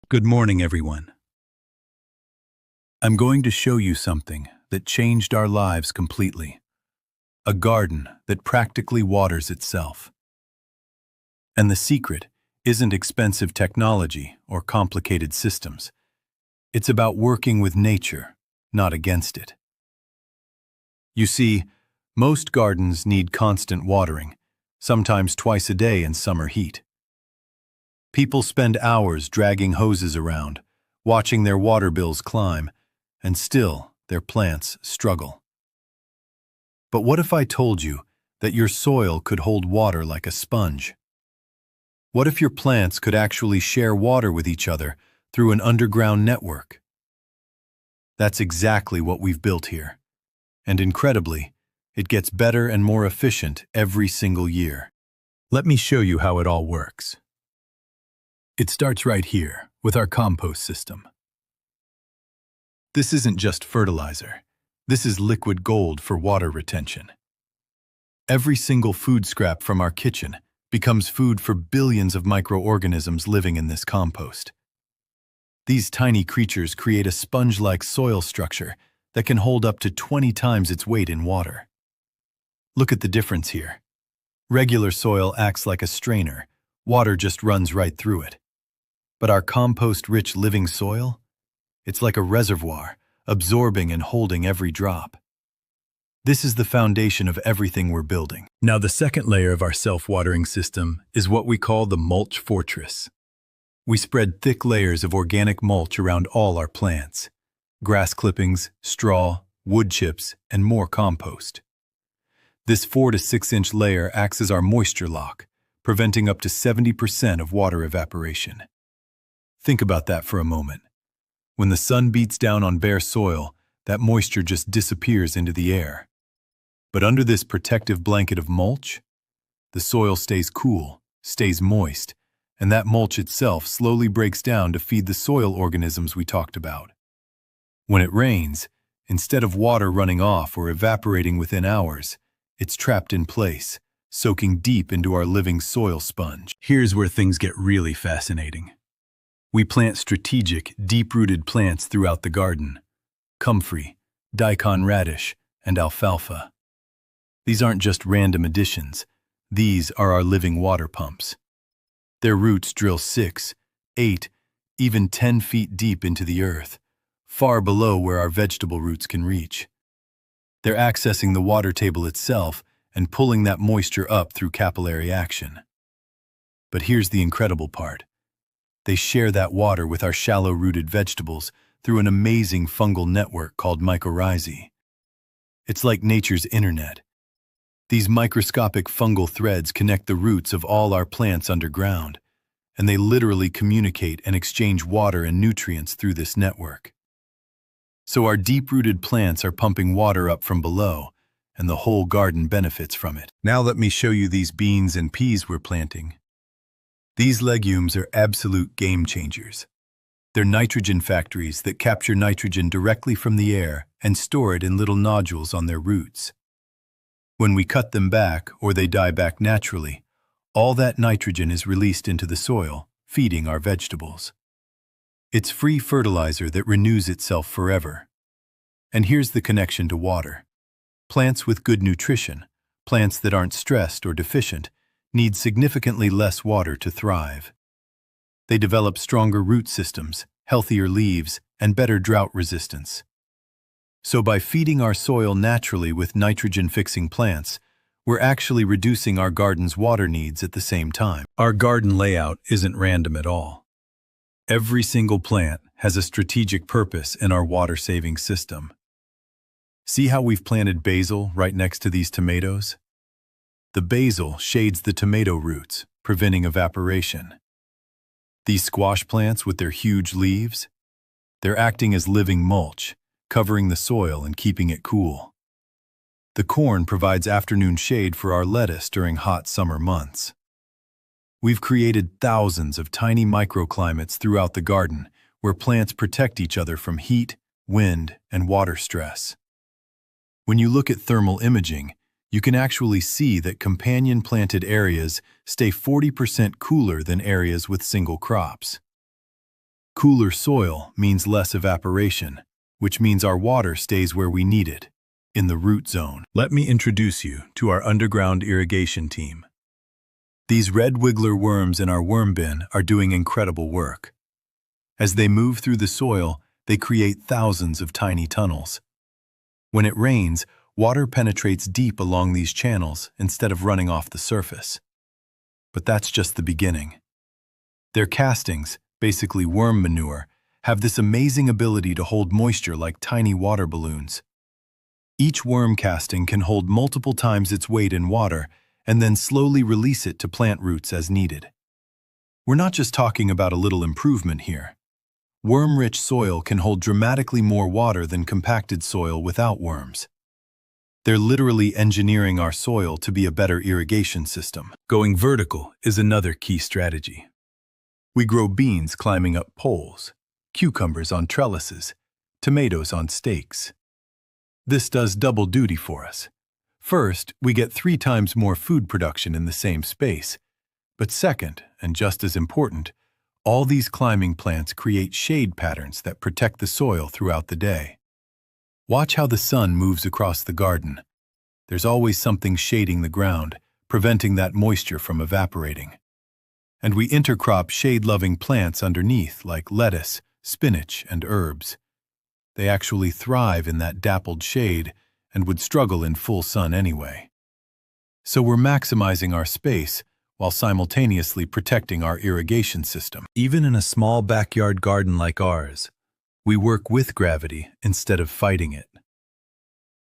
Good morning, everyone. I'm going to show you something that changed our lives completely. A garden that practically waters itself. And the secret isn't expensive technology or complicated systems. It's about working with nature, not against it. You see, most gardens need constant watering, sometimes twice a day in summer heat. People spend hours dragging hoses around, watching their water bills climb, and still their plants struggle. But what if I told you that your soil could hold water like a sponge? What if your plants could actually share water with each other through an underground network? That's exactly what we've built here. And incredibly, it gets better and more efficient every single year. Let me show you how it all works. It starts right here with our compost system. This isn't just fertilizer. This is liquid gold for water retention. Every single food scrap from our kitchen becomes food for billions of microorganisms living in this compost. These tiny creatures create a sponge-like soil structure that can hold up to 20 times its weight in water. Look at the difference here. Regular soil acts like a strainer. Water just runs right through it. But our compost-rich living soil? It's like a reservoir, absorbing and holding every drop. This is the foundation of everything we're building. Now, the second layer of our self-watering system is what we call the mulch fortress. We spread thick layers of organic mulch around all our plants. Grass clippings, straw, wood chips, and more compost. This 4 to 6 inch layer acts as our moisture lock, preventing up to 70% of water evaporation. Think about that for a moment. When the sun beats down on bare soil, that moisture just disappears into the air. But under this protective blanket of mulch, the soil stays cool, stays moist, and that mulch itself slowly breaks down to feed the soil organisms we talked about. When it rains, instead of water running off or evaporating within hours, it's trapped in place, soaking deep into our living soil sponge. Here's where things get really fascinating. We plant strategic, deep-rooted plants throughout the garden: comfrey, daikon radish, and alfalfa. These aren't just random additions. These are our living water pumps. Their roots drill 6, 8, even 10 feet deep into the earth, far below where our vegetable roots can reach. They're accessing the water table itself and pulling that moisture up through capillary action. But here's the incredible part. They share that water with our shallow-rooted vegetables through an amazing fungal network called mycorrhizae. It's like nature's internet. These microscopic fungal threads connect the roots of all our plants underground, and they literally communicate and exchange water and nutrients through this network. So our deep-rooted plants are pumping water up from below, and the whole garden benefits from it. Now let me show you these beans and peas we're planting. These legumes are absolute game changers. They're nitrogen factories that capture nitrogen directly from the air and store it in little nodules on their roots. When we cut them back, or they die back naturally, all that nitrogen is released into the soil, feeding our vegetables. It's free fertilizer that renews itself forever. And here's the connection to water. Plants with good nutrition, plants that aren't stressed or deficient, need significantly less water to thrive. They develop stronger root systems, healthier leaves, and better drought resistance. So by feeding our soil naturally with nitrogen-fixing plants, we're actually reducing our garden's water needs at the same time. Our garden layout isn't random at all. Every single plant has a strategic purpose in our water-saving system. See how we've planted basil right next to these tomatoes? The basil shades the tomato roots, preventing evaporation. These squash plants with their huge leaves, they're acting as living mulch, covering the soil and keeping it cool. The corn provides afternoon shade for our lettuce during hot summer months. We've created thousands of tiny microclimates throughout the garden where plants protect each other from heat, wind, and water stress. When you look at thermal imaging, you can actually see that companion-planted areas stay 40% cooler than areas with single crops. Cooler soil means less evaporation, which means our water stays where we need it, in the root zone. Let me introduce you to our underground irrigation team. These red wiggler worms in our worm bin are doing incredible work. As they move through the soil, they create thousands of tiny tunnels. When it rains, water penetrates deep along these channels instead of running off the surface. But that's just the beginning. Their castings, basically worm manure, have this amazing ability to hold moisture like tiny water balloons. Each worm casting can hold multiple times its weight in water and then slowly release it to plant roots as needed. We're not just talking about a little improvement here. Worm-rich soil can hold dramatically more water than compacted soil without worms. They're literally engineering our soil to be a better irrigation system. Going vertical is another key strategy. We grow beans climbing up poles, cucumbers on trellises, tomatoes on stakes. This does double duty for us. First, we get 3 times more food production in the same space. But second, and just as important, all these climbing plants create shade patterns that protect the soil throughout the day. Watch how the sun moves across the garden. There's always something shading the ground, preventing that moisture from evaporating. And we intercrop shade-loving plants underneath like lettuce, spinach, and herbs. They actually thrive in that dappled shade and would struggle in full sun anyway. So we're maximizing our space while simultaneously protecting our irrigation system. Even in a small backyard garden like ours, we work with gravity instead of fighting it.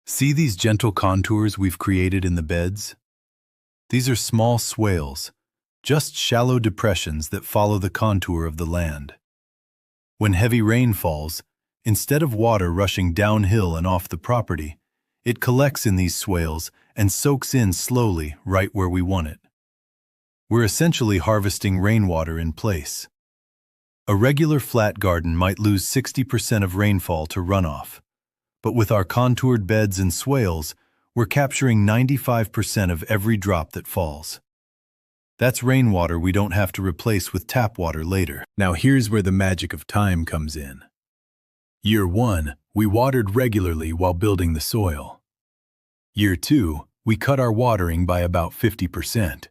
See these gentle contours we've created in the beds? These are small swales, just shallow depressions that follow the contour of the land. When heavy rain falls, instead of water rushing downhill and off the property, it collects in these swales and soaks in slowly right where we want it. We're essentially harvesting rainwater in place. A regular flat garden might lose 60% of rainfall to runoff, but with our contoured beds and swales, we're capturing 95% of every drop that falls. That's rainwater we don't have to replace with tap water later. Now here's where the magic of time comes in. Year 1, we watered regularly while building the soil. Year 2, we cut our watering by about 50%.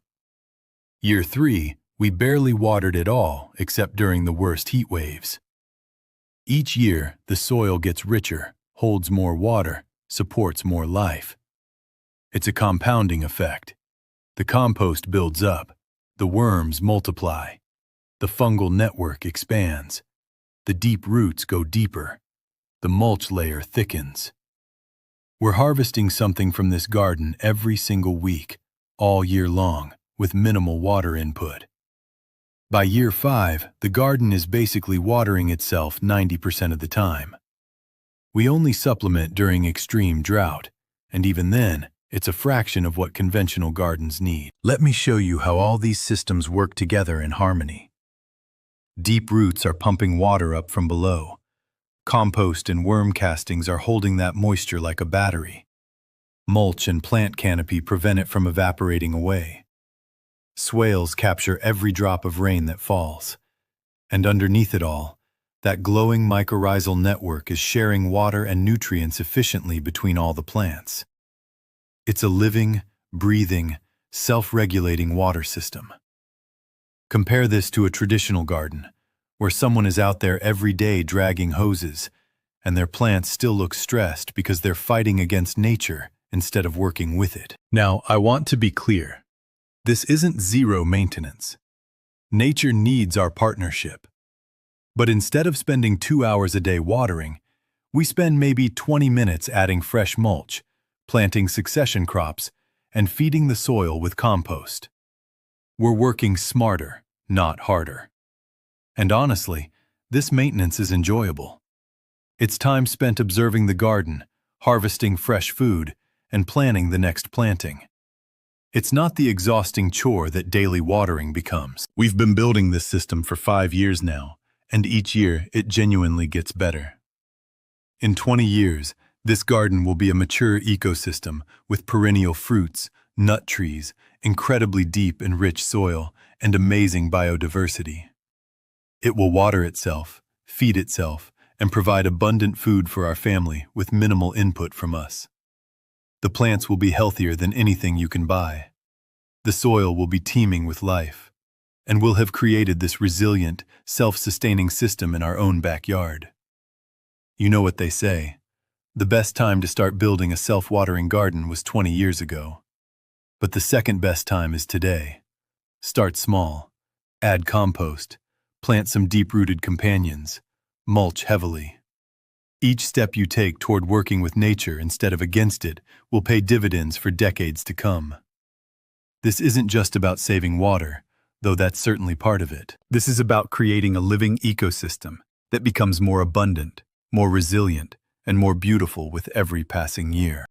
Year 3, we barely watered at all except during the worst heat waves. Each year, the soil gets richer, holds more water, supports more life. It's a compounding effect. The compost builds up, the worms multiply, the fungal network expands, the deep roots go deeper, the mulch layer thickens. We're harvesting something from this garden every single week, all year long, with minimal water input. By year 5, the garden is basically watering itself 90% of the time. We only supplement during extreme drought, and even then, it's a fraction of what conventional gardens need. Let me show you how all these systems work together in harmony. Deep roots are pumping water up from below. Compost and worm castings are holding that moisture like a battery. Mulch and plant canopy prevent it from evaporating away. Swales capture every drop of rain that falls. And underneath it all, that glowing mycorrhizal network is sharing water and nutrients efficiently between all the plants. It's a living, breathing, self-regulating water system. Compare this to a traditional garden, where someone is out there every day dragging hoses, and their plants still look stressed because they're fighting against nature instead of working with it. Now, I want to be clear. This isn't zero maintenance. Nature needs our partnership. But instead of spending 2 hours a day watering, we spend maybe 20 minutes adding fresh mulch, planting succession crops, and feeding the soil with compost. We're working smarter, not harder. And honestly, this maintenance is enjoyable. It's time spent observing the garden, harvesting fresh food, and planning the next planting. It's not the exhausting chore that daily watering becomes. We've been building this system for 5 years now, and each year it genuinely gets better. In 20 years, this garden will be a mature ecosystem with perennial fruits, nut trees, incredibly deep and rich soil, and amazing biodiversity. It will water itself, feed itself, and provide abundant food for our family with minimal input from us. The plants will be healthier than anything you can buy. The soil will be teeming with life, and we'll have created this resilient, self-sustaining system in our own backyard. You know what they say, the best time to start building a self-watering garden was 20 years ago. But the second best time is today. Start small, add compost, plant some deep-rooted companions, mulch heavily. Each step you take toward working with nature instead of against it will pay dividends for decades to come. This isn't just about saving water, though that's certainly part of it. This is about creating a living ecosystem that becomes more abundant, more resilient, and more beautiful with every passing year.